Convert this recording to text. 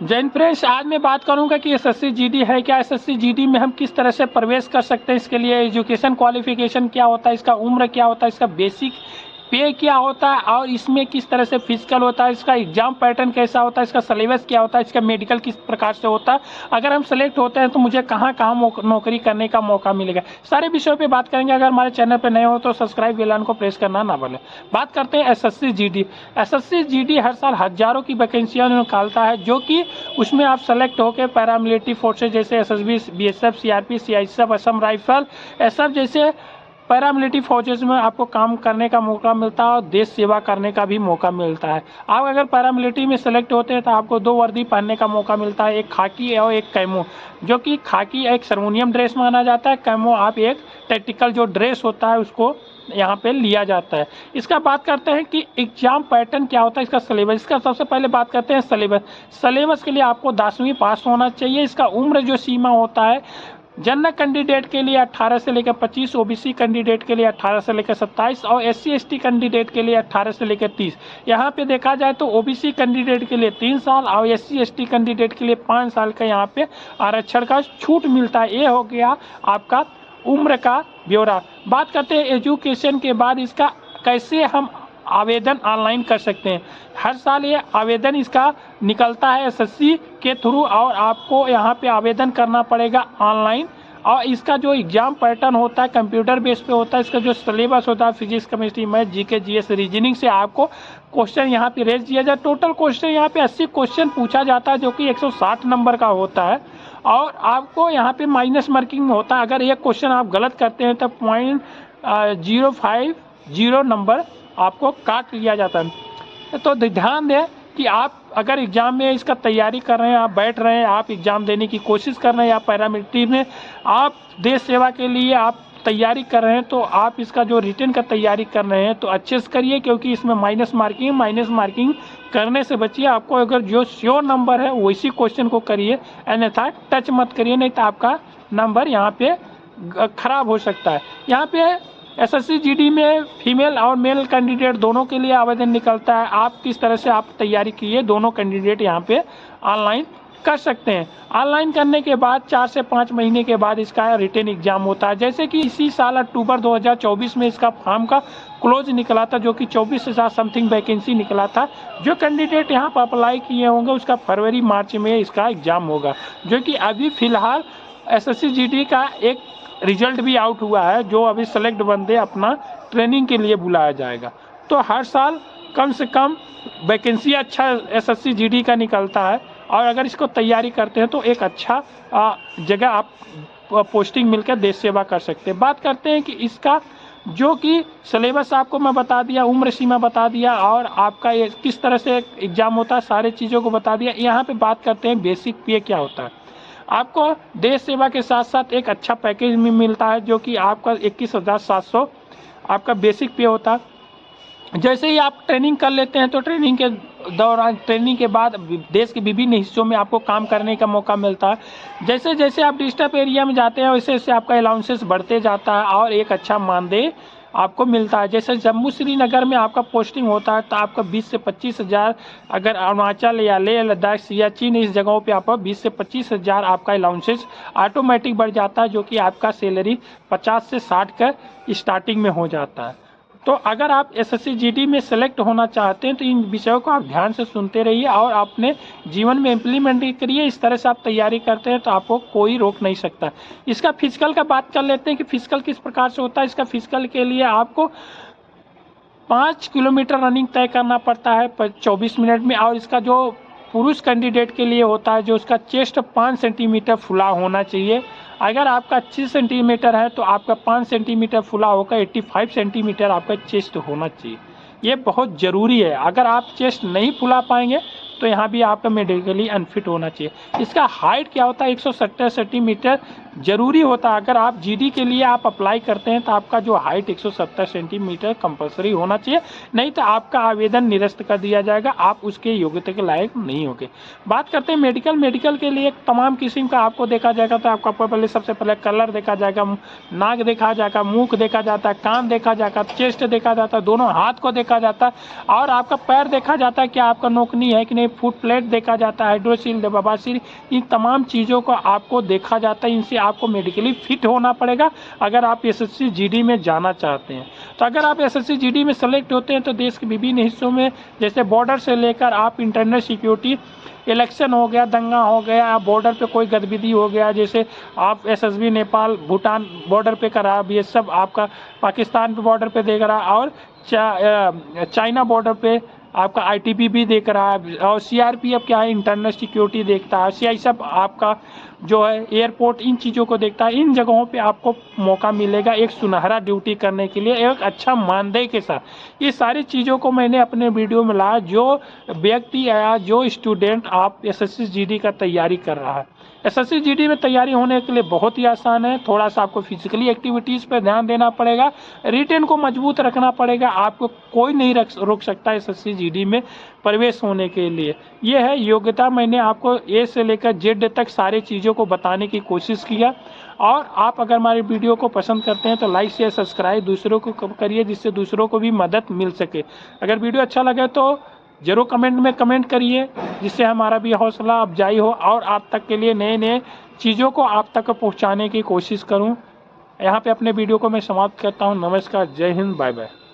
Jain friends, आज मैं बात करूंगा कि एसएससी जीडी है क्या, एसएससी जीडी में हम किस तरह से प्रवेश कर सकते हैं, इसके लिए एजुकेशन क्वालिफिकेशन क्या होता है, इसका उम्र क्या होता है, इसका बेसिक पे क्या होता है और इसमें किस तरह से फिजिकल होता है, इसका एग्जाम पैटर्न कैसा होता है, इसका सिलेबस क्या होता है, इसका मेडिकल किस प्रकार से होता है, अगर हम सेलेक्ट होते हैं तो मुझे कहाँ कहाँ नौकरी करने का मौका मिलेगा, सारे विषयों पे बात करेंगे। अगर हमारे चैनल पे नए हो तो सब्सक्राइब बेल आइकन को प्रेस करना ना भूलें। बात करते हैं एसएससी जीडी। एसएससी जीडी हर साल हजारों की वैकेंसियाँ निकालता है, जो कि उसमें आप सेलेक्ट होकर पैरामिलिट्री फोर्सेज जैसे SSB, BSF, CRP, CISF, Assam rifle, SF जैसे पैरामिलिट्री फौजेस में आपको काम करने का मौका मिलता है और देश सेवा करने का भी मौका मिलता है। आप अगर पैरामिलिट्री में सेलेक्ट होते हैं तो आपको दो वर्दी पहनने का मौका मिलता है, एक खाकी और एक कैमो, जो कि खाकी एक सर्मोनियम ड्रेस माना जाता है, कैमो आप एक टैक्टिकल जो ड्रेस होता है उसको यहाँ पे लिया जाता है। इसका बात करते हैं कि एग्जाम पैटर्न क्या होता है, इसका सिलेबस। इसका सबसे पहले बात करते हैं सिलेबस। सिलेबस के लिए आपको 10वीं पास होना चाहिए। इसका उम्र जो सीमा होता है, जनरल कैंडिडेट के लिए 18 से लेकर 25, ओबीसी कैंडिडेट के लिए 18 से लेकर 27 और एससी एसटी कैंडिडेट के लिए 18 से लेकर 30। यहाँ पे देखा जाए तो ओबीसी कैंडिडेट के लिए 3 साल और एससी एसटी कैंडिडेट के लिए 5 साल का यहाँ पे आरक्षण का छूट मिलता है। ये हो गया आपका उम्र का ब्यौरा। बात करते हैं एजुकेशन के बाद इसका कैसे हम आवेदन ऑनलाइन कर सकते हैं। हर साल ये आवेदन इसका निकलता है एसएससी के थ्रू और आपको यहाँ पे आवेदन करना पड़ेगा ऑनलाइन। और इसका जो एग्जाम पैटर्न होता है कंप्यूटर बेस पे होता है। इसका जो सिलेबस होता है physics, chemistry, math, GK, GS, reasoning से आपको क्वेश्चन यहाँ पे रेज दिया जाए। टोटल क्वेश्चन यहाँ पे 80 क्वेश्चन पूछा जाता है, जो कि 160 नंबर का होता है और आपको यहाँ पे माइनस मार्किंग होता है। अगर एक क्वेश्चन आप गलत करते हैं तो 0.050 नंबर आपको काट लिया जाता है। तो ध्यान दें कि आप अगर एग्ज़ाम में इसका तैयारी कर रहे हैं, आप बैठ रहे हैं, आप एग्ज़ाम देने की कोशिश कर रहे हैं, आप पैरामिलिट्री में आप देश सेवा के लिए आप तैयारी कर रहे हैं, तो आप इसका जो रिटन का तैयारी कर रहे हैं तो अच्छे से करिए, क्योंकि इसमें माइनस मार्किंग करने से बचिए। आपको अगर जो श्योर नंबर है वैसी क्वेश्चन को करिए, अन्यथा टच मत करिए, नहीं तो आपका नंबर यहाँ पे खराब हो सकता है। यहाँ पे एसएससी जीडी में फीमेल और मेल कैंडिडेट दोनों के लिए आवेदन निकलता है। आप किस तरह से आप तैयारी किए, दोनों कैंडिडेट यहाँ पे ऑनलाइन कर सकते हैं। ऑनलाइन करने के बाद 4 से 5 महीने के बाद इसका रिटन एग्जाम होता है। जैसे कि इसी साल अक्टूबर 2024 में इसका फॉर्म का क्लोज निकला था, जो कि 24,000 समथिंग वैकेंसी निकला था। जो कैंडिडेट यहाँ पर अप्लाई किए होंगे उसका फरवरी मार्च में इसका एग्ज़ाम होगा, जो कि अभी फ़िलहाल एसएससी जीडी का एक रिजल्ट भी आउट हुआ है, जो अभी सेलेक्ट बंदे अपना ट्रेनिंग के लिए बुलाया जाएगा। तो हर साल कम से कम वैकेंसी अच्छा एसएससी जीडी का निकलता है और अगर इसको तैयारी करते हैं तो एक अच्छा जगह आप पोस्टिंग मिलकर देश सेवा कर सकते हैं। बात करते हैं कि इसका जो कि सिलेबस आपको मैं बता दिया, उम्र सीमा बता दिया और आपका ये किस तरह से एग्ज़ाम होता है, सारे चीज़ों को बता दिया। यहाँ पे बात करते हैं बेसिक पे क्या होता है। आपको देश सेवा के साथ साथ एक अच्छा पैकेज में मिलता है, जो कि आपका 21,700 आपका बेसिक पे होता है। जैसे ही आप ट्रेनिंग कर लेते हैं तो ट्रेनिंग के दौरान, ट्रेनिंग के बाद देश के विभिन्न हिस्सों में आपको काम करने का मौका मिलता है। जैसे जैसे आप डिस्टर्ब एरिया में जाते हैं वैसे वैसे आपका अलाउंसेस बढ़ते जाता है और एक अच्छा मानदेय आपको मिलता है। जैसे जम्मू श्रीनगर में आपका पोस्टिंग होता है तो आपका 20 से 25 हज़ार, अगर अरुणाचल या लेह लद्दाख, सियाचिन इस जगहों पे आपका 20 से 25 हज़ार आपका अलाउंसेस ऑटोमेटिक बढ़ जाता है, जो कि आपका सैलरी 50 से 60 का स्टार्टिंग में हो जाता है। तो अगर आप एसएससी जीडी में सेलेक्ट होना चाहते हैं तो इन विषयों को आप ध्यान से सुनते रहिए और अपने जीवन में इम्प्लीमेंट करिए। इस तरह से आप तैयारी करते हैं तो आपको कोई रोक नहीं सकता। इसका फिजिकल का बात कर लेते हैं कि फिजिकल किस प्रकार से होता है। इसका फिजिकल के लिए आपको 5 किलोमीटर रनिंग तय करना पड़ता है 24 मिनट में। और इसका जो पुरुष कैंडिडेट के लिए होता है, जो उसका चेस्ट 5 सेंटीमीटर फुला होना चाहिए। अगर आपका 25 सेंटीमीटर है तो आपका 5 सेंटीमीटर फुला होकर 85 सेंटीमीटर आपका चेस्ट होना चाहिए। ये बहुत ज़रूरी है। अगर आप चेस्ट नहीं फुला पाएंगे तो यहाँ भी आपका मेडिकली अनफिट होना चाहिए। इसका हाइट क्या होता है, 170 सेंटीमीटर ज़रूरी होता है। अगर आप जीडी के लिए आप अप्लाई करते हैं तो आपका जो हाइट 170 सेंटीमीटर कंपलसरी होना चाहिए, नहीं तो आपका आवेदन निरस्त कर दिया जाएगा, आप उसके योग्यता के लायक नहीं होंगे। बात करते हैं मेडिकल के लिए तमाम किस्म का आपको देखा जाएगा। तो आपका पहले सबसे पहले कलर देखा जाएगा, नाक देखा जाएगा, मुंह देखा जाता है, कान देखा जाएगा, चेस्ट देखा जाता है, दोनों हाथ को देखा जाता है और आपका पैर देखा जाता है कि आपका नोकनी है कि नहीं, फुट प्लेट देखा जाता है, हाइड्रोसिल, बवासीर, इन तमाम चीज़ों को आपको देखा जाता है। इनसे आपको मेडिकली फिट होना पड़ेगा अगर आप एसएससी जीडी में जाना चाहते हैं। तो अगर आप एसएससी जीडी में सेलेक्ट होते हैं तो देश के विभिन्न हिस्सों में, जैसे बॉर्डर से लेकर आप इंटरनल सिक्योरिटी, इलेक्शन हो गया, दंगा हो गया, बॉर्डर पे कोई गतिविधि हो गया, जैसे आप एसएसबी नेपाल भूटान बॉर्डर पे करा, ये सब आपका पाकिस्तान पे बॉर्डर पे देख रहा, और चाइना बॉर्डर पे आपका आईटीबीपी देख रहा है, और सीआरपीएफ क्या है, इंटरनल सिक्योरिटी देखता है, सीआई सब आपका जो है एयरपोर्ट, इन चीज़ों को देखता है। इन जगहों पे आपको मौका मिलेगा एक सुनहरा ड्यूटी करने के लिए एक अच्छा मानदेय के साथ। ये सारी चीज़ों को मैंने अपने वीडियो में लाया। जो व्यक्ति या जो स्टूडेंट आप एसएससी जीडी का तैयारी कर रहा है, एसएससी जीडी में तैयारी होने के लिए बहुत ही आसान है। थोड़ा सा आपको फिजिकली एक्टिविटीज़ पर ध्यान देना पड़ेगा, रिटेन को मजबूत रखना पड़ेगा। आपको कोई नहीं रोक सकता एसएससी जीडी में प्रवेश होने के लिए। ये है योग्यता। मैंने आपको ए से लेकर जेड तक सारी चीज़ों को बताने की कोशिश किया। और आप अगर हमारी वीडियो को पसंद करते हैं तो लाइक शेयर सब्सक्राइब दूसरों को करिए, जिससे दूसरों को भी मदद मिल सके। अगर वीडियो अच्छा लगे तो ज़रूर कमेंट में कमेंट करिए, जिससे हमारा भी हौसला अफजाई हो और आप तक के लिए नए चीज़ों को आप तक पहुंचाने की कोशिश करूं। यहाँ पे अपने वीडियो को मैं समाप्त करता हूं। नमस्कार, जय हिंद, बाय बाय।